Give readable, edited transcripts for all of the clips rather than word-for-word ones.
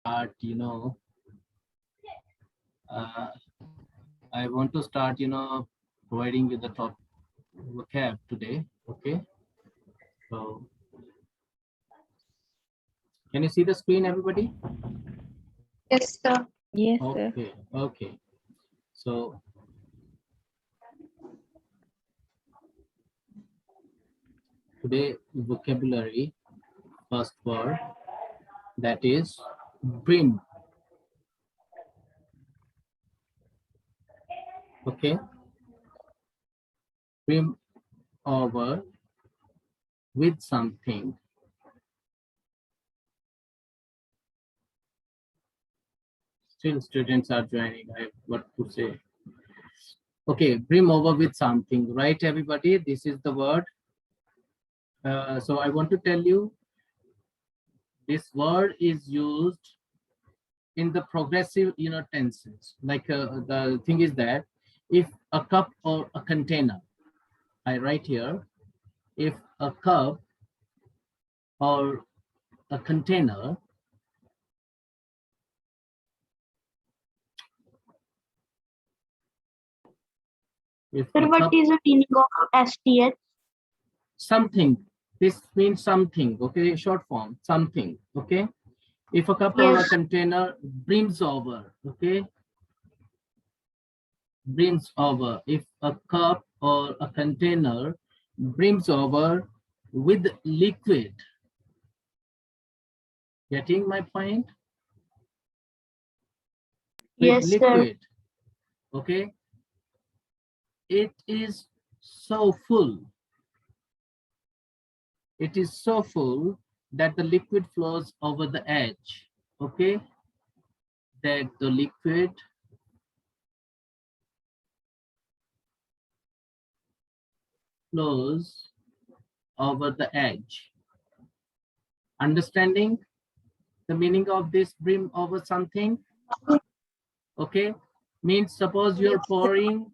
start, I want to start, providing you the top vocab today. Okay. So can you see the screen, everybody? Yes, sir. Yes, sir. Okay. Okay. So today vocabulary, first word, that is brim. Okay. Brim over with something. Still students are joining. I have what to say. Okay, brim over with something, right, everybody? This is the word. So I want to tell you, this word is used in the progressive, tenses. Like the thing is that if a cup or a container, I write here, if a cup or a container, if Sir, a what cup, is the meaning of STH? something, this means something, okay, short form, something, okay. If a cup or a Yes. container brims over, okay, brims over, if a cup or a container brims over with liquid. Getting my point? With Yes, sir. liquid, okay, it is so full. It is so full that the liquid flows over the edge, okay, that the liquid flows over the edge. Understanding the meaning of this brim over something? Okay, means suppose you're pouring,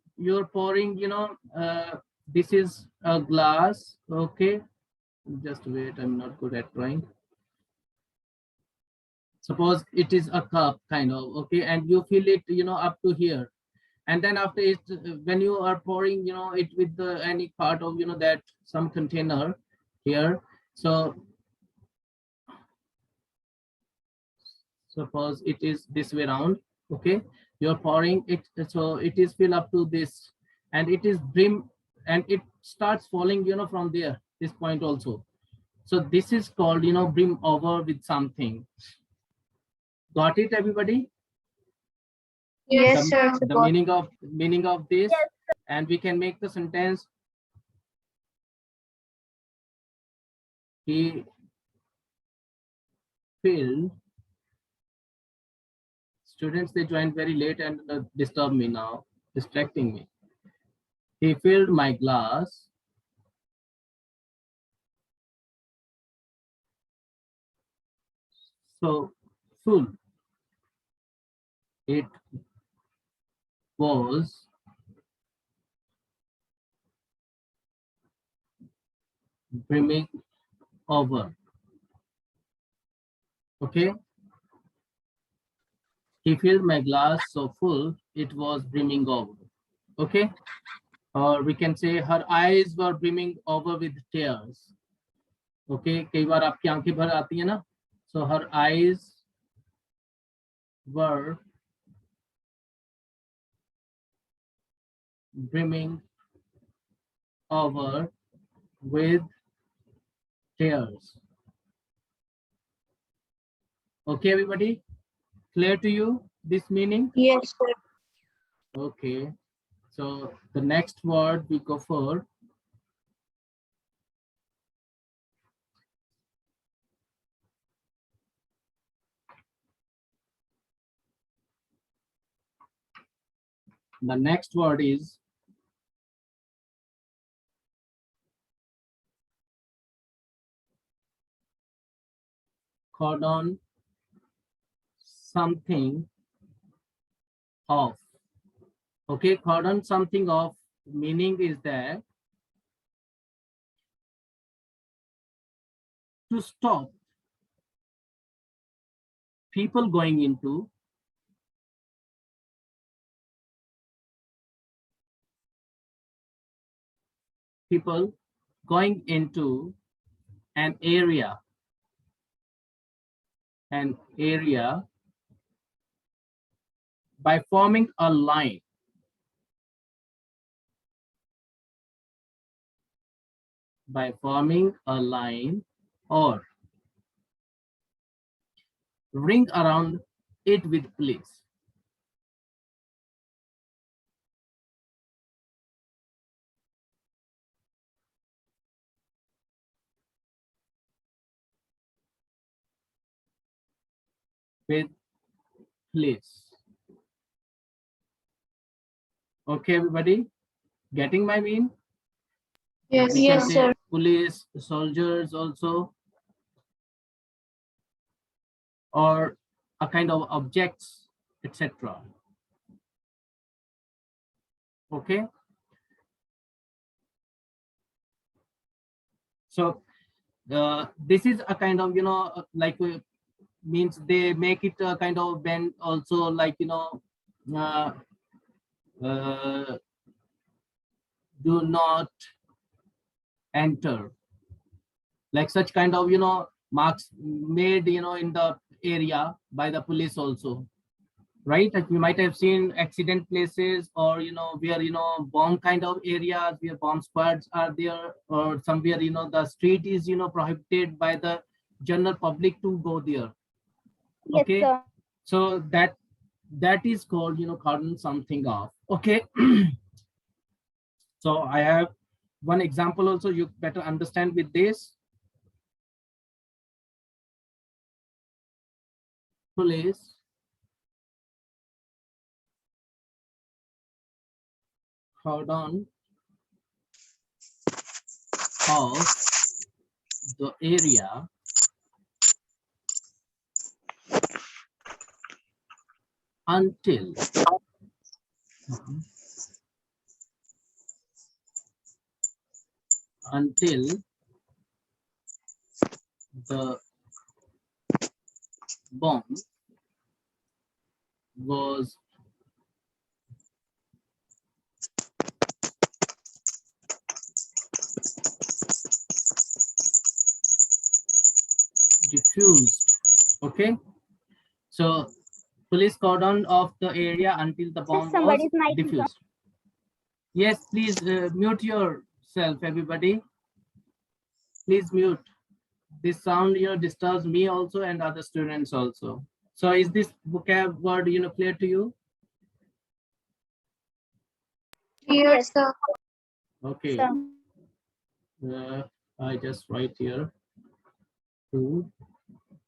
this is a glass, okay, just wait, I'm not good at drawing. Suppose it is a cup kind of, okay, and you fill it, up to here, and then after it, when you are pouring, it with the any part of, that some container here. So suppose it is this way around, okay, you're pouring it, so it is filled up to this, and it is brim, and it starts falling, from there, this point also. So this is called, brim over with something. Got it, everybody? Yes, sir. The meaning of this. Yes. And we can make the sentence, he filled. Students, they joined very late and disturb me now, distracting me. He filled my glass so full it was brimming over. Okay, he filled my glass so full it was brimming over. Okay, or we can say her eyes were brimming over with tears. Okay, कई बार आपकी आंखें भर आती है ना, so her eyes were brimming over with tears. Okay, everybody, clear to you this meaning? Yes, sir. Okay, so the next word we go for, the next word is cordon something off. Okay, cordon something off, meaning is that to stop people going into an area by forming a line or ring around it with police. Okay, everybody, getting my mean? Yes, We can yes, say sir. police, soldiers also, or a kind of objects, etc. Okay. So this is a kind of, like means they make it a kind of bend also, like, uh, uh, do not enter, like such kind of, marks made, in the area by the police also, right? Like we might have seen accident places, or where bomb kind of areas where bomb squads are there, or somewhere the street is prohibited by the general public to go there. Yes, Okay, sir. so that is called cordon something off. Okay. So I have one example also, you better understand with this. Police cordon off the area until the bomb was diffused. Okay, so police cordon off the area until the bomb was Somebody's mic is on. diffused. Yes, please mute yourself, everybody. Please mute. This sound disturbs me also and other students also. So is this vocab word clear to you? Yes, sir. Okay. Sir. I just write here 2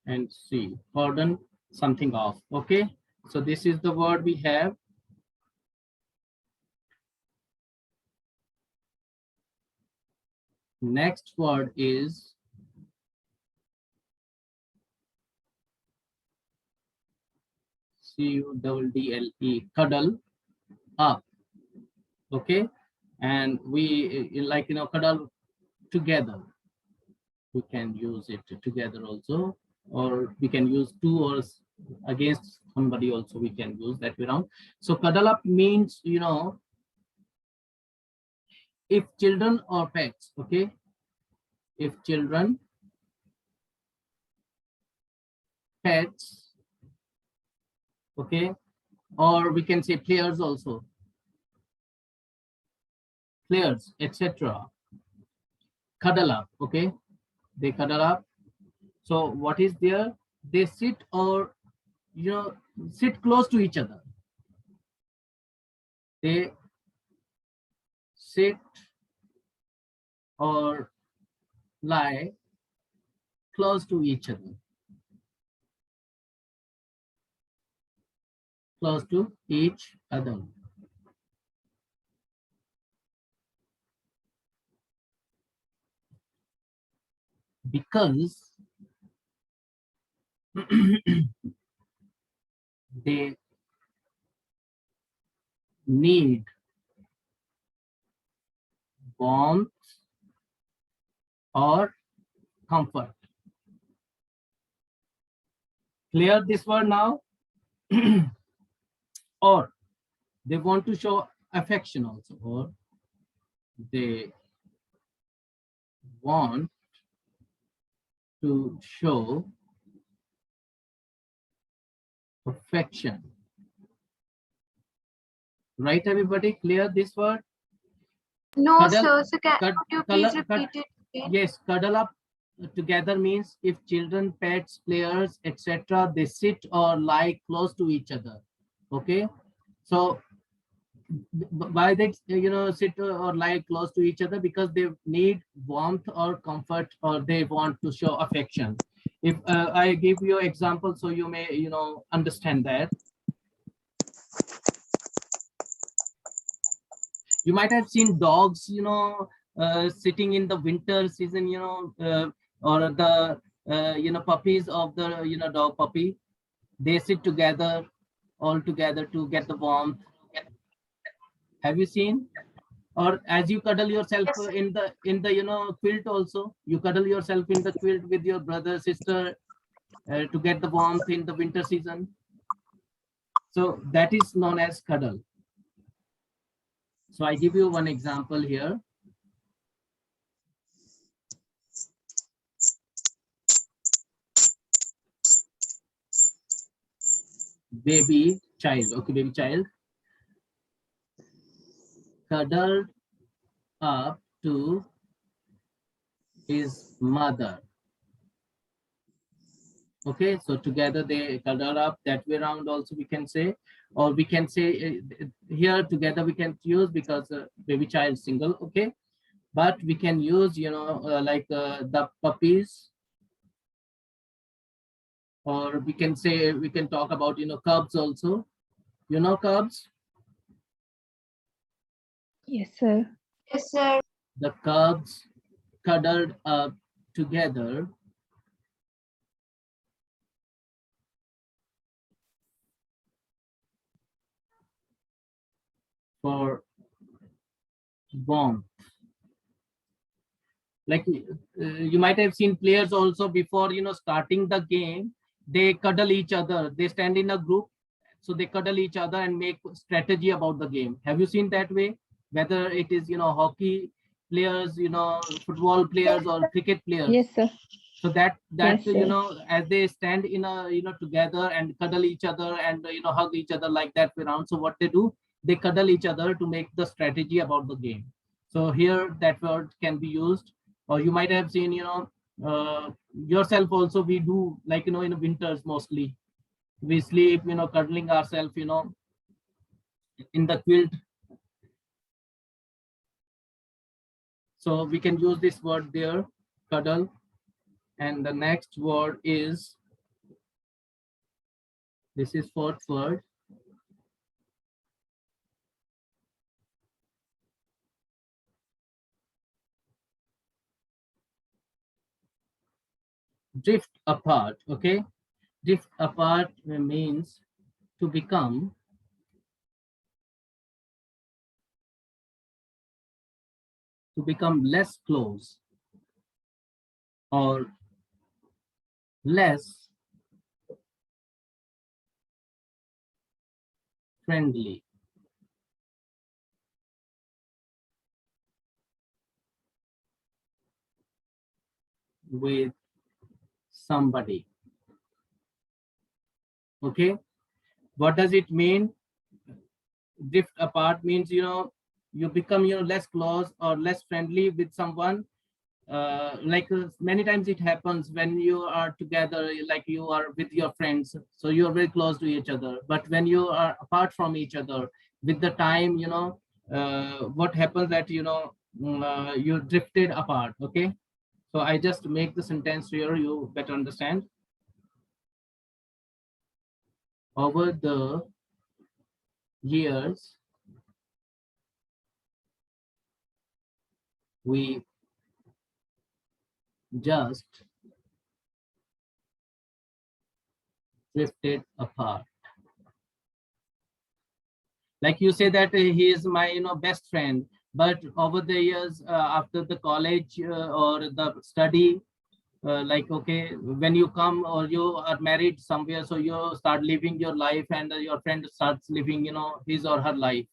and C. Cordon something off. Okay. So this is the word we have. Next word is CUDDLE, cuddle up. Okay, and we like cuddle together. We can use it together also, or we can use two or against somebody also, we can use that way around. So cuddle up means if children or pets. Okay, if children, pets, okay, or we can say players also, players, etc. Cuddle up. Okay, they cuddle up. So what is there? They sit or sit close to each other. They sit or lie close to each other. Close to each other. Because they need warmth or comfort. Clear this word now? Or they want to show affection also, or they want to show affection. Right, everybody? Clear this word? No, Cuddle- sir. So can cud- could you color- please repeat it again? Yes, cuddle up together means if children, pets, players, etc., they sit or lie close to each other. Okay, so why they sit or lie close to each other? Because they need warmth or comfort, or they want to show affection. If I give you example, so you may understand that. You might have seen dogs sitting in the winter season, or the puppies of the dog puppy. They sit together, all together, to get the warmth. Have you seen? Or as you cuddle yourself Yes, sir. in the quilt also, you cuddle yourself in the quilt with your brother, sister, to get the warmth in the winter season. So that is known as cuddle. So I give you one example here. Baby child. Okay, baby child cuddled up to his mother. Okay, so together they cuddle up, that way around also we can say, or we can say here together we can use, because baby child single. Okay, but we can use like the puppies, or we can say, we can talk about cubs also. Cubs, Yes, sir. Yes, sir. the cubs cuddled up together for warmth. Like you might have seen players also, before starting the game, they cuddle each other. They stand in a group, so they cuddle each other and make strategy about the game. Have you seen that way? Whether it is hockey players, football players, or cricket players. Yes, sir. So that Yes, sir. as they stand in a together and cuddle each other and hug each other like that way around. So what they do, they cuddle each other to make the strategy about the game. So here that word can be used. Or you might have seen yourself also, we do, like in winters mostly we sleep cuddling ourselves in the quilt. So we can use this word there, cuddle. And the next word is, this is fourth word, drift apart. Okay, drift apart means to become less close, or less friendly. With somebody. Okay, what does it mean? Drift apart means you become less close or less friendly with someone. Like many times it happens when you are together, like you are with your friends, so you are very close to each other. But when you are apart from each other, with the time, what happens that you drifted apart. Okay, so I just make the sentence here, you better understand. Over the years, we just drifted apart. Like you say that he is my best friend, but over the years, after the college or the study, like, okay, when you come or you are married somewhere, so you start living your life, and your friend starts living, his or her life.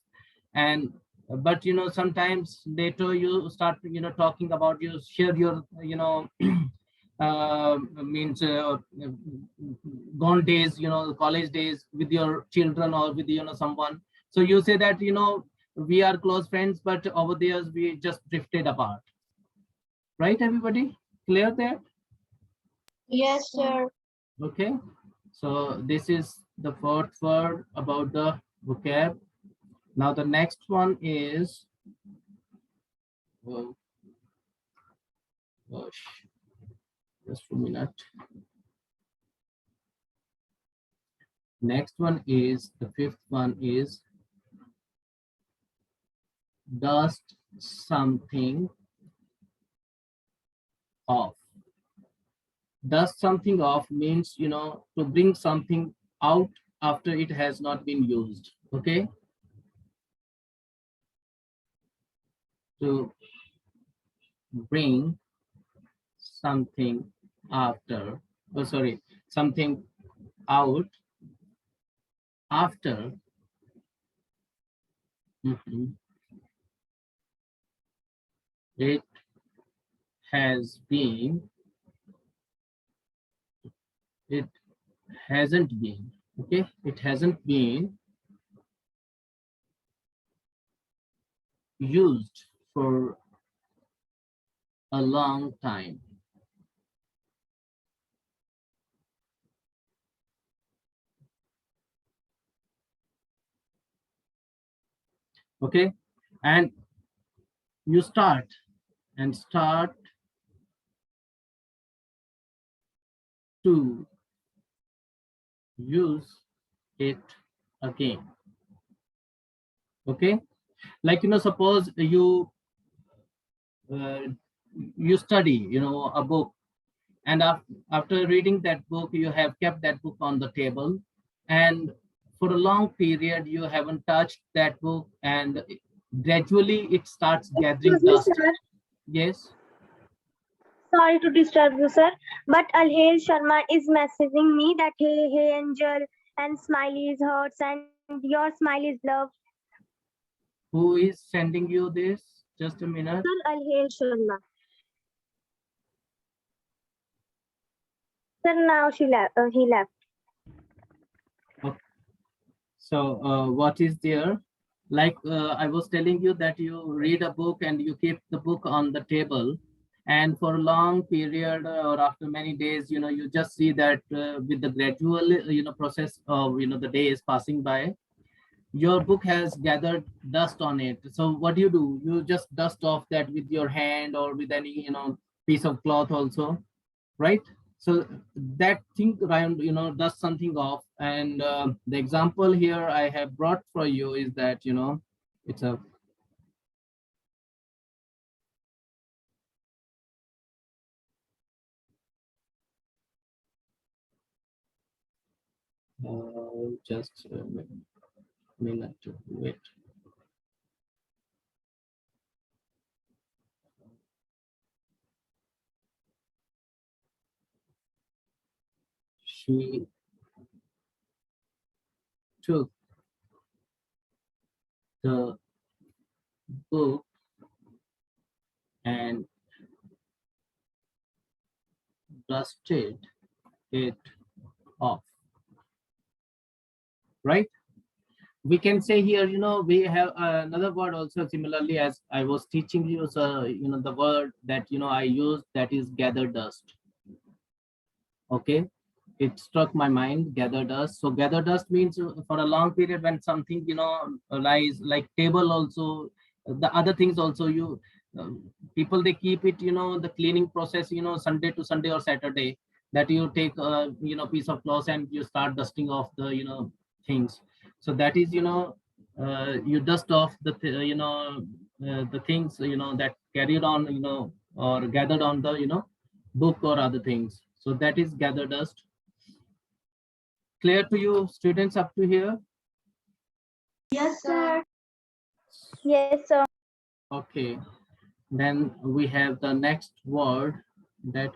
And but sometimes later you start talking about, you share your means gone days, college days with your children or with someone. So you say that we are close friends, but over the years we just drifted apart. Right, everybody? Clear there? Yes, sir. Okay, so this is the fourth word about the vocab. Now the next one is, oh gosh, just a minute. Next one is, the fifth one is dust something off. Dust something off means, to bring something out after it has not been used. Okay, to bring something after, oh sorry, something out after it has been, it hasn't been, okay, it hasn't been used for a long time. Okay, and you start to use it again. Okay, like suppose you uh, you study a book, and after reading that book you have kept that book on the table, and for a long period you haven't touched that book, and gradually it starts gathering Excuse me, dust. sir. Yes. Sorry to disturb you, sir. But Alhel Sharma is messaging me that hey Angel, and smiley is hurts and your smile is love. Who is sending you this? Just a minute. Sir, Alhel Sharma. Sir, now he left. Okay. So what is there? Like I was telling you that you read a book and you keep the book on the table, and for a long period or after many days, you just see that with the gradual process of the days passing by, your book has gathered dust on it. So what do? You just dust off that with your hand or with any piece of cloth also, right? So that thing around dust something off. And the example here I have brought for you is that it's a just a minute to wait. She took the book and dusted it off, right? We can say here, we have another word also similarly as I was teaching you. So the word that I use, that is gather dust. Okay, it struck my mind, gather dust. So gather dust means for a long period when something lies, like table also, the other things also, you people they keep it, the cleaning process, Sunday to Sunday or Saturday, that you take a piece of cloth and you start dusting off the things. So that is you dust off the the things that carried on or gathered on the book or other things. So that is gather dust. Clear to you, students, up to here? Yes, sir. Yes, sir. Okay. Then we have the next word, that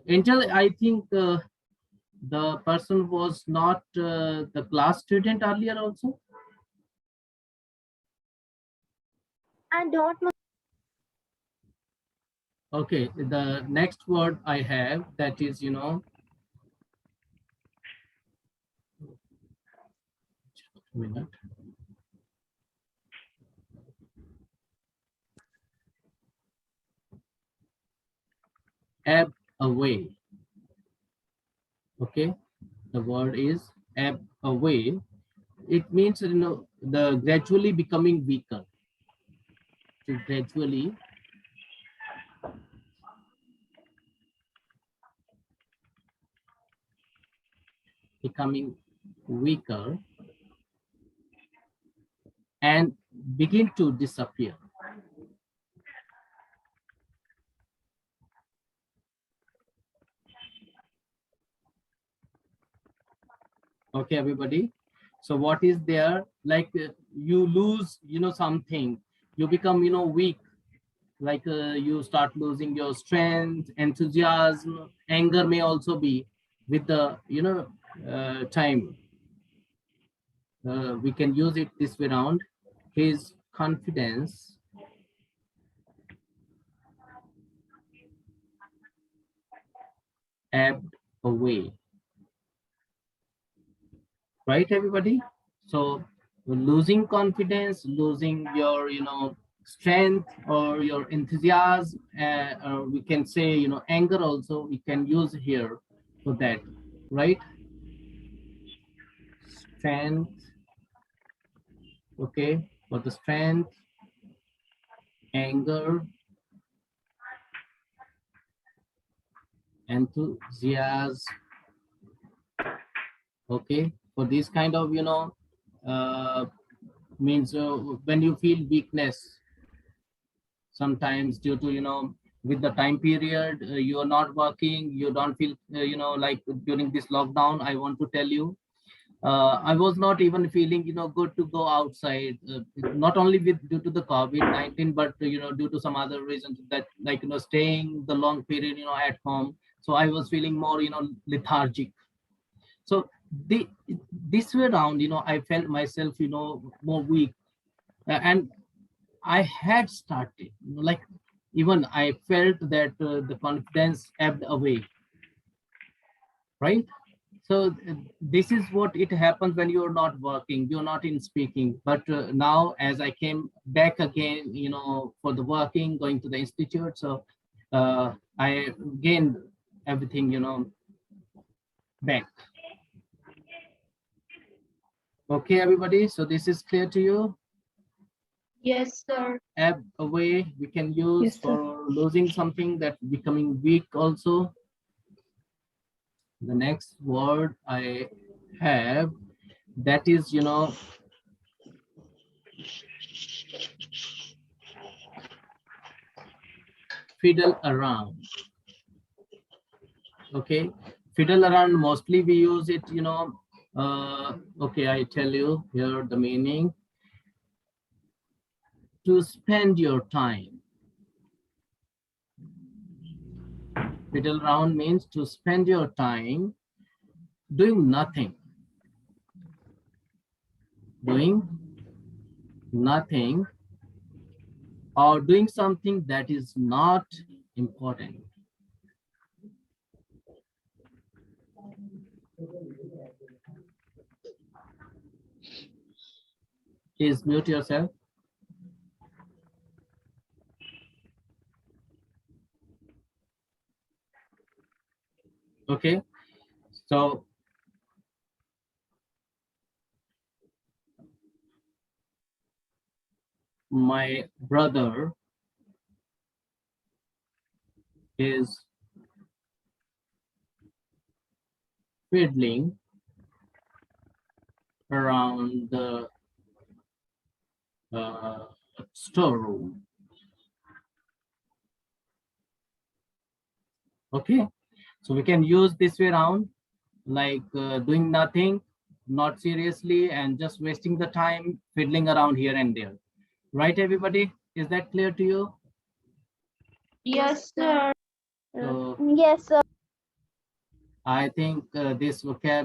Angel, I think the person was not the class student earlier also. I don't know. Okay, the next word I have, that is, you know, a minute. Ebb away. Okay, the word is ebb away. It means, you know, the gradually becoming weaker. To gradually becoming weaker and begin to disappear. Okay, everybody. So what is there? Like you lose, you know, something. You become, you know, weak. Like you start losing your strength, enthusiasm, anger may also be with the, you know, time. We can use it this way around. His confidence ebbed away. Right, everybody? So losing confidence, losing your, you know, strength or your enthusiasm, or we can say, you know, anger also we can use here for that, right? Strength, okay, for the strength, anger, enthusiasm, okay, for this kind of, you know, means when you feel weakness, sometimes due to, you know, with the time period, you are not working, you don't feel, you know, like during this lockdown, I want to tell you, I was not even feeling, you know, good to go outside, not only with due to the COVID-19, but, you know, due to some other reasons that, like, you know, staying the long period, you know, at home. So I was feeling more, you know, lethargic. So the this way around, you know, I felt myself, you know, more weak. And I had started, you know, like even I felt that the confidence ebbed away, right? So this is what it happens when you're not working, you're not in speaking. But now, as I came back again, you know, for the working, going to the institute, so I gained everything, you know, back. Okay, everybody. So this is clear to you. Yes, sir. Ebb away we can use Yes, sir. for losing something, that becoming weak also. The next word I have, that is, you know, fiddle around. Okay, fiddle around, mostly we use it, you know, okay, I tell you here the meaning. To spend your time. Fiddle around means to spend your time doing nothing. Doing nothing, or doing something that is not important. Please mute yourself. Okay, so my brother is fiddling around the storeroom. Okay, so we can use this way around, like doing nothing, not seriously, and just wasting the time fiddling around here and there. Right, everybody? Is that clear to you? Yes, sir. So Yes, sir. I think this vocab